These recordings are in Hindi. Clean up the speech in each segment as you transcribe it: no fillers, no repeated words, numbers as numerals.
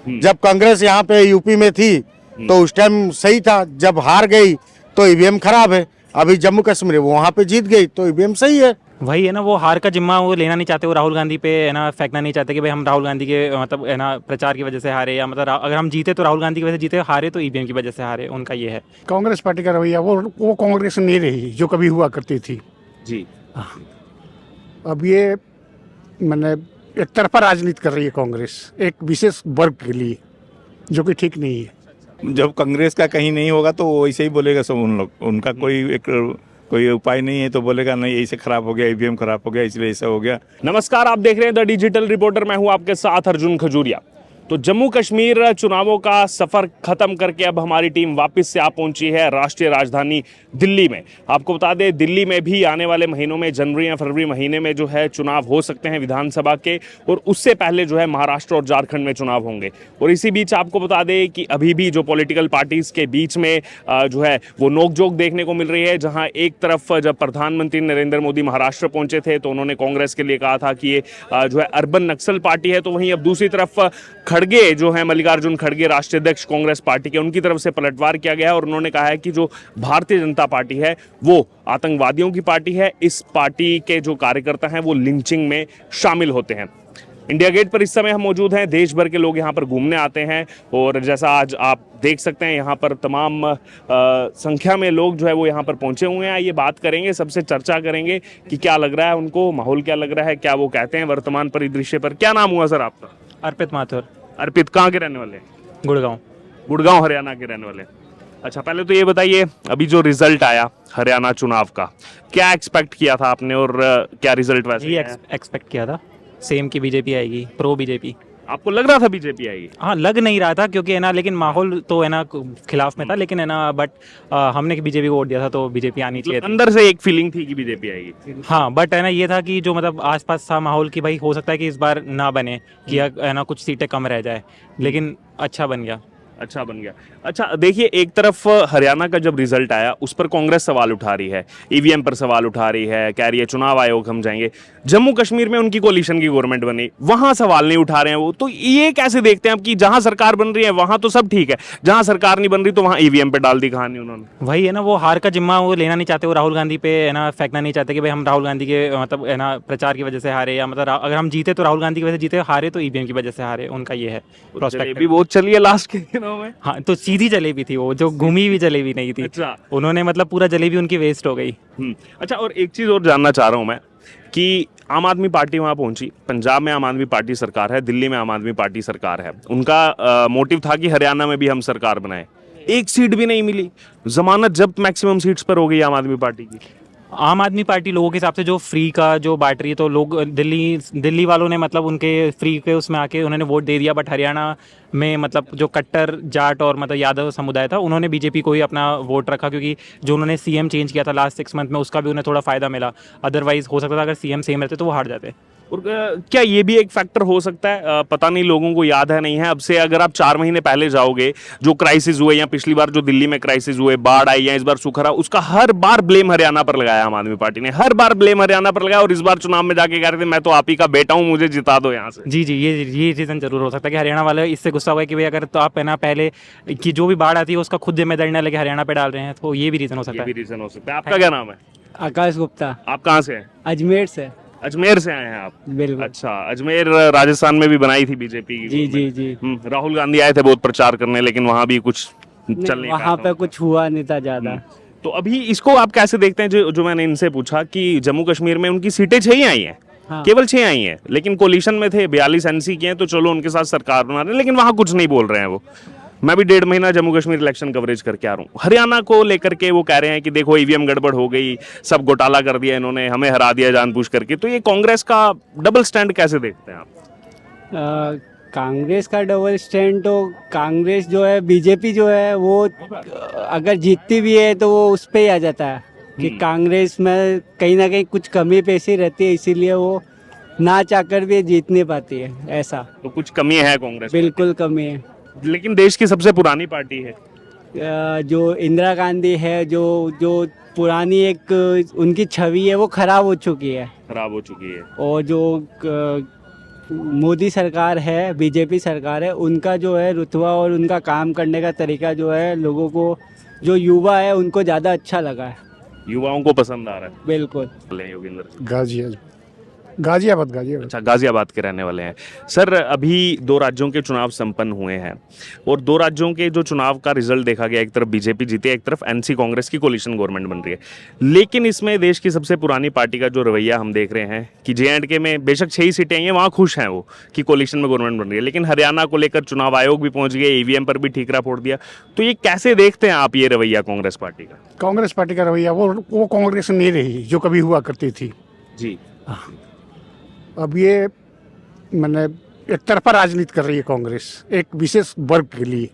जब कांग्रेस यहाँ पे यूपी में थी तो उस टाइम सही था, जब हार गई तो ईवीएम खराब है। अभी जम्मू कश्मीर वो वहाँ पे जीत गई तो ईवीएम सही है। वही है ना, वो हार का जिम्मा वो लेना नहीं चाहते, वो राहुल गांधी पे है ना फेंकना नहीं चाहते कि भाई हम राहुल गांधी के मतलब है ना प्रचार की वजह से हारे, या मतलब अगर हम जीते तो राहुल गांधी की वजह से जीते, हारे तो ईवीएम की वजह से हारे, उनका ये है। कांग्रेस पार्टी का रवैया वो कांग्रेस नहीं रही जो कभी हुआ करती थी। जी। अब ये मैंने एक तरफा राजनीति कर रही है कांग्रेस एक विशेष वर्ग के लिए, जो कि ठीक नहीं है। जब कांग्रेस का कहीं नहीं होगा तो वो ऐसे ही बोलेगा सब उन लोग, उनका कोई उपाय नहीं है तो बोलेगा नहीं ऐसे खराब हो गया, ईवीएम खराब हो गया इसलिए ऐसा हो गया। नमस्कार, आप देख रहे हैं द डिजिटल रिपोर्टर, मैं हूं आपके साथ अर्जुन खजूरिया। तो जम्मू कश्मीर चुनावों का सफर खत्म करके अब हमारी टीम वापस से आ पहुंची है राष्ट्रीय राजधानी दिल्ली में। आपको बता दें, दिल्ली में भी आने वाले महीनों में जनवरी या फरवरी महीने में जो है चुनाव हो सकते हैं विधानसभा के, और उससे पहले जो है महाराष्ट्र और झारखंड में चुनाव होंगे। और इसी बीच आपको बता दें कि अभी भी जो पॉलिटिकल पार्टीज के बीच में जो है वो नोकझोंक देखने को मिल रही है। जहाँ एक तरफ जब प्रधानमंत्री नरेंद्र मोदी महाराष्ट्र पहुंचे थे तो उन्होंने कांग्रेस के लिए कहा था कि ये जो है अर्बन नक्सल पार्टी है, तो वहीं अब दूसरी तरफ खड़गे जो है मल्लिकार्जुन खड़गे राष्ट्रीय अध्यक्ष कांग्रेस पार्टी के, उनकी तरफ से पलटवार किया गया है और उन्होंने कहा है कि जो भारतीय जनता पार्टी है वो आतंकवादियों की पार्टी है। इस पार्टी के जो कार्यकर्ता हैं वो लिंचिंग में शामिल होते हैं। इंडिया गेट पर इस समय हम मौजूद हैं, देश भर के लोग यहाँ पर घूमने आते हैं और जैसा आज आप देख सकते हैं यहाँ पर तमाम संख्या में लोग जो है वो यहाँ पर पहुंचे हुए हैं। ये बात करेंगे, सबसे चर्चा करेंगे कि क्या लग रहा है उनको, माहौल क्या लग रहा है, क्या वो कहते हैं वर्तमान परिदृश्य पर। क्या नाम हुआ सर आपका? अर्पित माथुर, अर्पित, कहाँ के रहने वाले हैं? गुड़गांव। गुड़गांव हरियाणा के रहने वाले। अच्छा, पहले तो ये बताइए, अभी जो रिजल्ट आया हरियाणा चुनाव का, क्या एक्सपेक्ट किया था आपने और क्या रिजल्ट वैसे जी है? एक्सपेक्ट किया था सेम की बीजेपी आएगी, प्रो बीजेपी। आपको लग रहा था बीजेपी आएगी? हाँ, लग नहीं रहा था क्योंकि है ना, लेकिन माहौल तो है ना खिलाफ में था, लेकिन है ना बट हमने बीजेपी को वोट दिया था तो बीजेपी आनी चाहिए थी। अंदर से एक फीलिंग थी कि बीजेपी आएगी। हाँ, बट है ना ये था कि जो मतलब आसपास था माहौल की भाई हो सकता है कि इस बार ना बने, कि है ना कुछ सीटें कम रह जाए, लेकिन अच्छा बन गया। अच्छा बन गया। अच्छा देखिए, एक तरफ हरियाणा का जब रिजल्ट आया उस पर कांग्रेस सवाल उठा रही है, ईवीएम पर सवाल उठा रही है, कह रही है चुनाव आयोग हम जाएंगे। जम्मू कश्मीर में उनकी कोलिशन की गवर्नमेंट बनी, वहां सवाल नहीं उठा रहे हैं वो, तो ये कैसे देखते हैं आप कि जहां सरकार बन रही है वहां तो सब ठीक है, जहां सरकार नहीं बन रही तो वहां ईवीएम पे डाल दी कहानी उन्होंने। वही है ना, वो हार का जिम्मा वो लेना नहीं चाहते, वो राहुल गांधी पे है ना फेंकना नहीं चाहते कि भाई हम राहुल गांधी के मतलब है ना प्रचार की वजह से हारे, या मतलब अगर हम जीते तो राहुल गांधी की वजह से जीते, हारे तो ईवीएम की वजह से हारे, उनका ये है प्रोस्पेक्ट। भी बहुत चली है लास्ट के दिनों में। हाँ, तो सीधी जलेबी थी वो, जो घूमी हुई जलेबी नहीं थी। अच्छा। उन्होंने मतलब पूरा जलेबी उनकी वेस्ट हो गई। अच्छा, और एक चीज और जानना चाह रहा हूं मैं कि आम आदमी पार्टी वहां पहुंची, पंजाब में आम आदमी पार्टी सरकार है, दिल्ली में आम आदमी पार्टी सरकार है, उनका मोटिव था कि हरियाणा में भी हम सरकार बनाए, एक सीट भी नहीं मिली, जमानत जब्त मैक्सिमम सीट्स पर हो गई आम आदमी पार्टी की। आम आदमी पार्टी लोगों के हिसाब से जो फ्री का जो बांट रही है, तो लोग दिल्ली वालों ने मतलब उनके फ्री के उसमें आके उन्होंने वोट दे दिया, बट हरियाणा में मतलब जो कट्टर जाट और मतलब यादव समुदाय था उन्होंने बीजेपी को ही अपना वोट रखा, क्योंकि जो उन्होंने सीएम चेंज किया था लास्ट 6 मंथ में उसका भी उन्हें थोड़ा फायदा मिला। अदरवाइज हो सकता था अगर सीएम सेम रहते तो वो हार जाते। और क्या ये भी एक फैक्टर हो सकता है, पता नहीं लोगों को याद है नहीं है, अब से अगर आप 4 महीने पहले जाओगे, जो क्राइसिस हुए या पिछली बार जो दिल्ली में क्राइसिस हुए, बाढ़ आई या इस बार सूखा रहा, उसका हर बार ब्लेम हरियाणा पर लगाया आम आदमी पार्टी ने, हर बार ब्लेम हरियाणा पर लगाया, और इस बार चुनाव में जाके कह रहे थे मैं तो आप ही का बेटा हूं, मुझे जिता दो यहाँ से। जी, ये रीज़न जरूर हो सकता है कि हरियाणा वाले इससे गुस्सा हुआ है कि भाई अगर तो आप है ना पहले की जो भी बाढ़ आती है उसका खुद जिम्मेदारी ना लेके हरियाणा पे डाल रहे हैं, तो ये भी रीज़न हो सकता ये भी है। रीजन हो सकता है। आपका क्या नाम है? आकाश गुप्ता, आप कहाँ से हैं? अजमेर से। अजमेर से आए हैं आप? बिल्कुल। अच्छा, अजमेर राजस्थान में भी बनाई थी बीजेपी की जी जी गवर्नमेंट। जी। राहुल गांधी आए थे बहुत प्रचार करने, लेकिन वहां भी कुछ चल नहीं वहाँ पाया पे था। कुछ हुआ नहीं था ज्यादा। तो अभी इसको आप कैसे देखते हैं, जो मैंने इनसे पूछा कि जम्मू कश्मीर में उनकी सीटें 6 ही आई हैं, हाँ। केवल 6 आई हैं, लेकिन कोलिशन में थे, 42 एनसी के हैं, तो चलो उनके साथ सरकार बना रहे हैं, लेकिन वहां कुछ नहीं बोल रहे हैं वो। मैं भी 1.5 महीना जम्मू कश्मीर इलेक्शन कवरेज करके आ रहा हूँ, हरियाणा को लेकर के वो कह रहे हैं कि देखो ईवीएम गड़बड़ हो गई, सब घोटाला कर दिया इन्होंने, हमें हरा दिया जानबूझ करके। तो ये कांग्रेस का डबल स्टैंड कैसे देखते हैं आप? कांग्रेस का डबल स्टैंड, तो कांग्रेस जो है, बीजेपी जो है वो अगर जीतती भी है तो वो उस पे ही आ जाता है कि कांग्रेस में कहीं ना कहीं कुछ कमी पेशी रहती है, इसीलिए वो ना चाहकर भी जीत नहीं पाती है। ऐसा तो कुछ कमी है कांग्रेस में? बिल्कुल कमी है। लेकिन देश की सबसे पुरानी पार्टी है। जो इंदिरा गांधी है, जो पुरानी एक उनकी छवि है वो खराब हो चुकी है, खराब हो चुकी है। और जो मोदी सरकार है, बीजेपी सरकार है, उनका जो है रुतबा और उनका काम करने का तरीका जो है लोगों को, जो युवा है उनको ज़्यादा अच्छा लगा है। युवाओं को पसंद आ रहा है। बिल्कुल। बोले योगेंद्र जी। गाजियाबाद। अच्छा, गाजियाबाद के रहने वाले हैं सर। अभी 2 राज्यों के चुनाव संपन्न हुए हैं और 2 राज्यों के जो चुनाव का रिजल्ट देखा गया, एक तरफ बीजेपी जीते, एक तरफ एनसी कांग्रेस की कोलिशन गवर्नमेंट बन रही है। लेकिन इसमें देश की सबसे पुरानी पार्टी का जो रवैया हम देख रहे हैं कि JNK में बेशक 6 ही सीटें आई हैं, वहाँ खुश हैं वो कि कोलिशन में गवर्नमेंट बन रही है, लेकिन हरियाणा को लेकर चुनाव आयोग भी पहुंच गए, EVM पर भी ठीकरा फोड़ दिया। तो ये कैसे देखते हैं आप ये रवैया कांग्रेस पार्टी का? कांग्रेस पार्टी का रवैया वो कांग्रेस नहीं रही जो कभी हुआ करती थी। जी। अब ये मैंने एक तरफा राजनीति कर रही है कांग्रेस, एक विशेष वर्ग के लिए,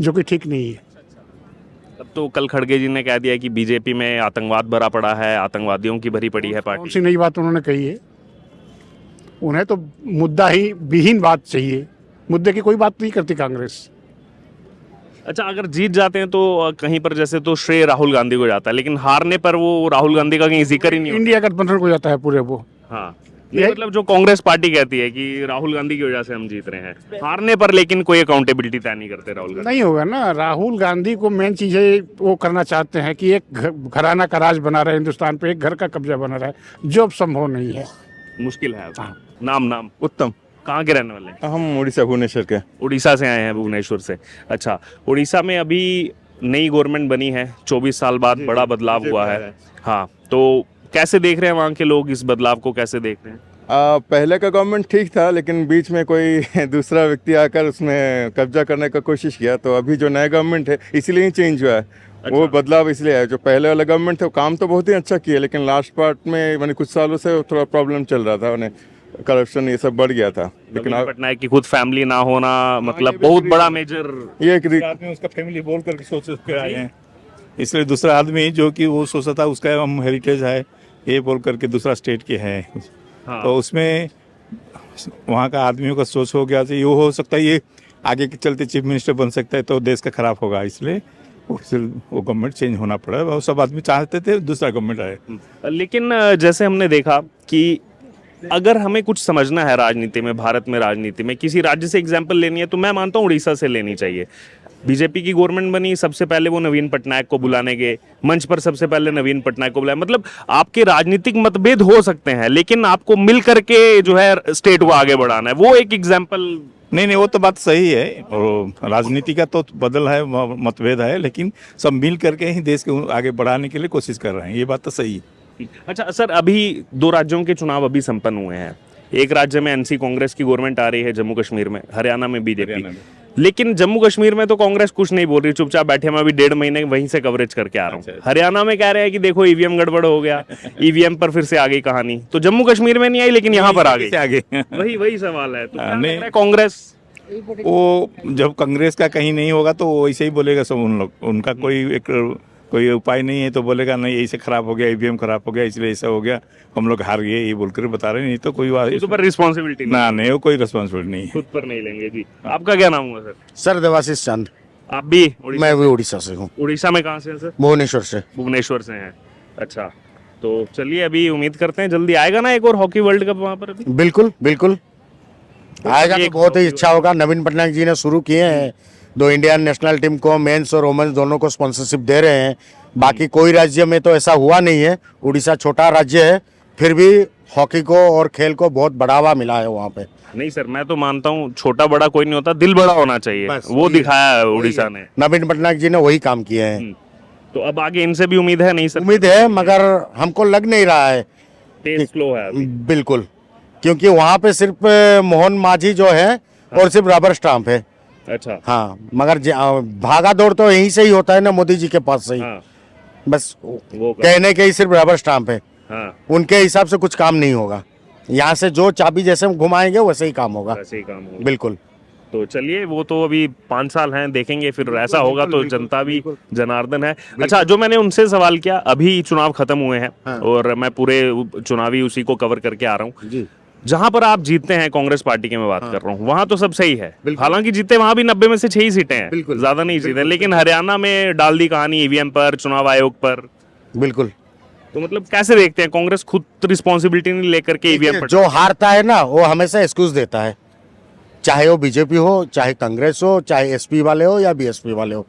जो कि ठीक नहीं है। अब तो कल खड़गे जी ने कह दिया कि बीजेपी में आतंकवाद भरा पड़ा है, आतंकवादियों की भरी पड़ी है कौन पार्टी। सी नई बात उन्होंने कही है? उन्हें तो मुद्दा ही विहीन बात चाहिए, मुद्दे की कोई बात नहीं करती कांग्रेस। अच्छा, अगर जीत जाते हैं तो कहीं पर जैसे तो श्रेय राहुल गांधी को जाता है, लेकिन हारने पर वो राहुल गांधी का कहीं जिक्र ही नहीं होता। इंडिया गठबंधन को जाता है पूरे वो। हाँ, ये मतलब जो कांग्रेस पार्टी कहती है कि राहुल गांधी की वजह से हम जीत रहे हैं, हारने पर लेकिन कोई अकाउंटेबिलिटी तय नहीं करते राहुल गांधी। नहीं होगा ना। राहुल गांधी को मेन चीज है, वो करना चाहते हैं कि एक घराना का राज बना रहा है हिंदुस्तान पे, एक घर का कब्जा बना रहा है, जो अब संभव नहीं है। मुश्किल है। नाम उत्तम। कहाँ के रहने वाले हैं? हम उड़ीसा भुवनेश्वर के। उड़ीसा से आए हैं, भुवनेश्वर से। अच्छा, उड़ीसा में अभी नई गवर्नमेंट बनी है, 24 साल बाद बड़ा बदलाव हुआ है। हाँ, तो कैसे देख रहे हैं वहाँ के लोग इस बदलाव को, कैसे देख रहे हैं? पहले का गवर्नमेंट ठीक था, लेकिन बीच में कोई दूसरा व्यक्ति आकर उसमें कब्जा करने का कोशिश किया, तो अभी जो नया गवर्नमेंट है इसीलिए ही चेंज हुआ है। वो बदलाव इसलिए है। जो पहले वाला गवर्नमेंट था काम तो बहुत ही अच्छा किया, लेकिन लास्ट पार्ट में मैंने कुछ सालों से थोड़ा प्रॉब्लम चल रहा था, उन्हें करप्शन ये सब बढ़ गया था। लेकिन नवीन पटनायक की खुद फैमिली ना होना मतलब बहुत बड़ा मेजर, ये एक आदमी उसका फैमिली बोल करके सोच के आए हैं, इसलिए दूसरा आदमी जो कि वो सोचा था उसका हम हेरिटेज है ये बोल करके दूसरा स्टेट के है। हाँ। तो उसमें वहाँ का आदमियों का सोच हो गया, ये हो सकता है ये आगे के चलते चीफ मिनिस्टर बन सकता है तो देश का खराब होगा, इसलिए वो गवर्नमेंट चेंज होना पड़ा। वो सब आदमी चाहते थे दूसरा गवर्नमेंट आए। लेकिन जैसे हमने देखा कि अगर हमें कुछ समझना है राजनीति में, भारत में राजनीति में किसी राज्य से एग्जाम्पल लेनी है तो मैं मानता हूँ उड़ीसा से लेनी चाहिए। बीजेपी की गवर्नमेंट बनी, सबसे पहले वो नवीन पटनायक को बुलाने गए, मंच पर सबसे पहले नवीन पटनायक को बुलाया। मतलब आपके राजनीतिक मतभेद हो सकते हैं, लेकिन आपको मिल करके जो है स्टेट को आगे बढ़ाना है, वो एक एग्जाम्पल। नहीं, वो तो बात सही है, और राजनीति का तो बदल है, मतभेद है, लेकिन सब मिल करके ही देश को आगे बढ़ाने के लिए कोशिश कर रहे हैं, ये बात तो सही है। अच्छा सर, अभी 2 राज्यों के चुनाव अभी संपन्न हुए हैं। एक राज्य में एनसी कांग्रेस की गवर्नमेंट आ रही है, जम्मू कश्मीर में, हरियाणा में बीजेपी। लेकिन जम्मू कश्मीर में तो कांग्रेस कुछ नहीं बोल रही, चुपचाप बैठे। मैं अभी 1.5 महीने वहीं से कवरेज करके आ रहा हूँ। हरियाणा में कह रहे हैं कि देखो ईवीएम गड़बड़ हो गया, ईवीएम पर फिर से आ गई कहानी। तो जम्मू कश्मीर में नहीं आई, लेकिन यहाँ पर आ गई। आगे वही सवाल है। तो क्या लग नहीं। रहा है कांग्रेस, वो जब कांग्रेस का कहीं नहीं होगा तो वैसे ही बोलेगा सब उन लोग, उनका कोई उपाय नहीं है तो बोलेगा नहीं ऐसे खराब हो गया, ईवीएम खराब हो गया इसलिए ऐसा हो गया, हम लोग हार गए, ये बोलकर बता रहे। नहीं तो कोई बात तो पर रिस्पॉन्सिबिलिटी ना, नहीं वो कोई रिस्पॉन्सिबिलिटी नहीं है, खुद पर नहीं लेंगे। जी, आपका क्या नाम हुआ सर? सर देवाशीष चंद। आप भी मैं भी उड़ीसा से हूँ। उड़ीसा में कहाँ से हैं सर? भुवनेश्वर से। भुवनेश्वर से हैं। अच्छा, तो चलिए अभी उम्मीद करते हैं जल्दी आएगा ना एक और हॉकी वर्ल्ड कप वहाँ पर अभी। बिल्कुल बिल्कुल आएगा तो बहुत ही अच्छा होगा। नवीन पटनायक जी ने शुरू किए हैं, 2 इंडियन नेशनल टीम को, मेंस और वुमेन्स दोनों को स्पॉन्सरशिप दे रहे हैं। बाकी कोई राज्य में तो ऐसा हुआ नहीं है। उड़ीसा छोटा राज्य है, फिर भी हॉकी को और खेल को बहुत बढ़ावा मिला है वहाँ पे। नहीं सर, मैं तो मानता हूँ छोटा बड़ा कोई नहीं होता, दिल बड़ा होना चाहिए, वो दिखाया है उड़ीसा ने। नवीन पटनायक जी ने वही काम किए हैं। तो अब आगे इनसे भी उम्मीद है? नहीं सर, उम्मीद है, मगर हमको लग नहीं रहा है। तेज स्लो है अभी। बिल्कुल, क्योंकि वहाँ पे सिर्फ मोहन मांझी जो है और सिर्फ रबर स्टाम्प है। अच्छा। हाँ, मगर भागा दौड़ तो यहीं से ही होता है ना, मोदी जी के पास से ही। हाँ, बस वो कहने के ही सिर्फ रबर स्टाम्प है। हाँ, उनके हिसाब से कुछ काम नहीं होगा। यहाँ से जो चाबी जैसे घुमाएंगे वैसे ही काम होगा। वैसे ही काम होगा। बिल्कुल। तो चलिए, वो तो अभी 5 साल हैं, देखेंगे फिर ऐसा होगा तो जनता भी जनार्दन है। अच्छा, जो मैंने उनसे सवाल किया, अभी चुनाव खत्म हुए हैं। हाँ। और मैं पूरे चुनावी उसी को कवर करके आ रहा हूँ। जी। जहां पर आप जीतते हैं कांग्रेस पार्टी की मैं बात हाँ। कर रहा हूँ, वहां तो सब सही है। बिल्कुल। हालांकि जीते वहां भी 90 में से 6 ही सीटें हैं, बिल्कुल। ज्यादा नहीं जीते। लेकिन हरियाणा में डाल दी कहानी ईवीएम पर, चुनाव आयोग पर। बिल्कुल। तो मतलब कैसे देखते हैं, कांग्रेस खुद रिस्पॉन्सिबिलिटी नहीं लेकर के ईवीएम पर? जो हारता है ना वो हमेशा एक्सक्यूज देता है, चाहे वो बीजेपी हो, चाहे कांग्रेस हो, चाहे एसपी वाले हो या बीएसपी वाले हो।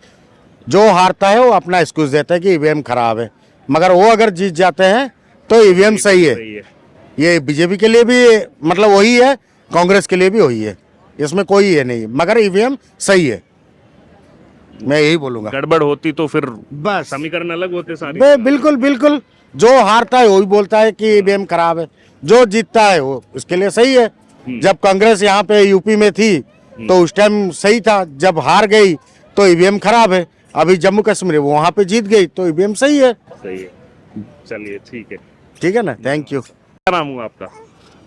जो हारता है वो अपना एक्सक्यूज देता है कि ईवीएम खराब है, मगर वो अगर जीत जाते हैं तो ईवीएम सही है। सही है। ये बीजेपी के लिए भी मतलब वही है, कांग्रेस के लिए भी वही है, इसमें कोई ये नहीं, मगर ईवीएम सही है, मैं यही बोलूंगा। गड़बड़ होती तो फिर बस समीकरण अलग होते सारे। बिल्कुल बिल्कुल, जो हारता है वही बोलता है कि ईवीएम खराब है, जो जीतता है वो उसके लिए सही है। जब कांग्रेस यहाँ पे यूपी में थी तो उस टाइम सही था, जब हार गई तो ईवीएम खराब है। अभी जम्मू कश्मीर वो वहाँ पे जीत गई तो ईवीएम सही है। सही है, चलिए ठीक है ना, थैंक यू। क्या नाम हुआ आपका?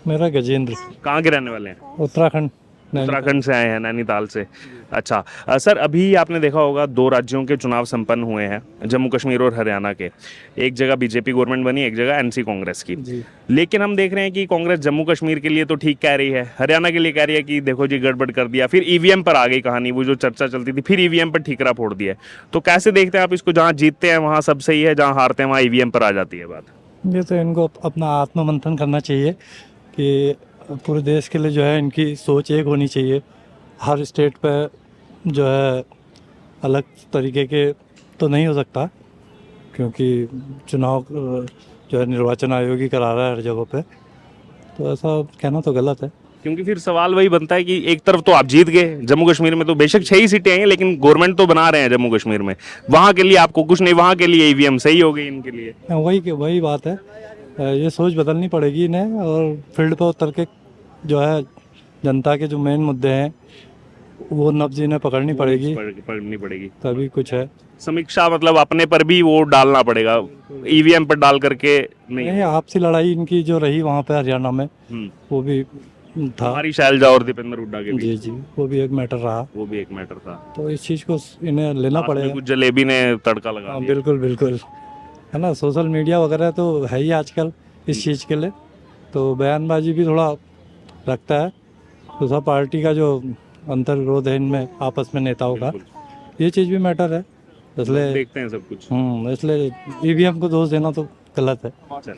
मेरा गजेंद्र, कहाँ के रहने वाले हैं? उत्तराखंड। उत्तराखंड से आए हैं, नैनीताल से। अच्छा सर, अभी आपने देखा होगा 2 राज्यों के चुनाव संपन्न हुए हैं, जम्मू कश्मीर और हरियाणा के। एक जगह बीजेपी गवर्नमेंट बनी, एक जगह एनसी कांग्रेस की। लेकिन हम देख रहे हैं कि कांग्रेस जम्मू कश्मीर के लिए तो ठीक कह रही है, हरियाणा के लिए कह रही है कि देखो जी गड़बड़ कर दिया। फिर ईवीएम पर आ गई कहानी, वो जो चर्चा चलती थी, फिर ईवीएम पर ठीकरा फोड़ दिया। तो कैसे देखते हैं आप इसको? जहाँ जीतते हैं वहाँ सब सही है, जहाँ हारते हैं वहाँ ईवीएम पर आ जाती है बात। ये तो इनको अपना आत्ममंथन करना चाहिए कि पूरे देश के लिए जो है इनकी सोच एक होनी चाहिए। हर स्टेट पे जो है अलग तरीके के तो नहीं हो सकता, क्योंकि चुनाव जो है निर्वाचन आयोग ही करा रहा है हर जगह पे, तो ऐसा कहना तो गलत है। क्योंकि फिर सवाल वही बनता है कि एक तरफ तो आप जीत गए, जम्मू कश्मीर में तो बेशक 6 ही सीटें हैं, लेकिन गवर्नमेंट तो बना रहे हैं जम्मू कश्मीर में, वहाँ के लिए आपको कुछ नहीं, वहाँ के लिए ईवीएम सही हो गई इनके लिए। वही बात है, ये सोच बदलनी पड़ेगी इन्हें, और फील्ड पर उतर के जो है जनता के जो मेन मुद्दे हैं वो नब्ज इन्हें पकड़नी पड़ेगी, पढ़नी पड़ेगी, तभी कुछ है। समीक्षा मतलब अपने पर भी वो डालना पड़ेगा, ईवीएम पर डाल करके नहीं। आपसी लड़ाई इनकी जो रही वहाँ पे हरियाणा में, वो भी था, हमारी शैलजा और दीपेंद्र हुड्डा के बीच। जी, वो भी एक मैटर रहा। वो भी एक मैटर था, तो इस चीज़ को इन्हें लेना साथ में पड़ेगा। कुछ जलेबी ने तड़का लगा दिया। बिल्कुल बिल्कुल, है ना, सोशल मीडिया वगैरह तो है ही आजकल इस चीज़ के लिए, तो बयानबाजी भी थोड़ा रखता है। दूसरा पार्टी का जो अंतर विरोध है इनमें आपस में नेताओं का, ये चीज़ भी मैटर है, इसलिए देखते हैं सब कुछ। इसलिए ईवीएम को दोष देना तो गलत है।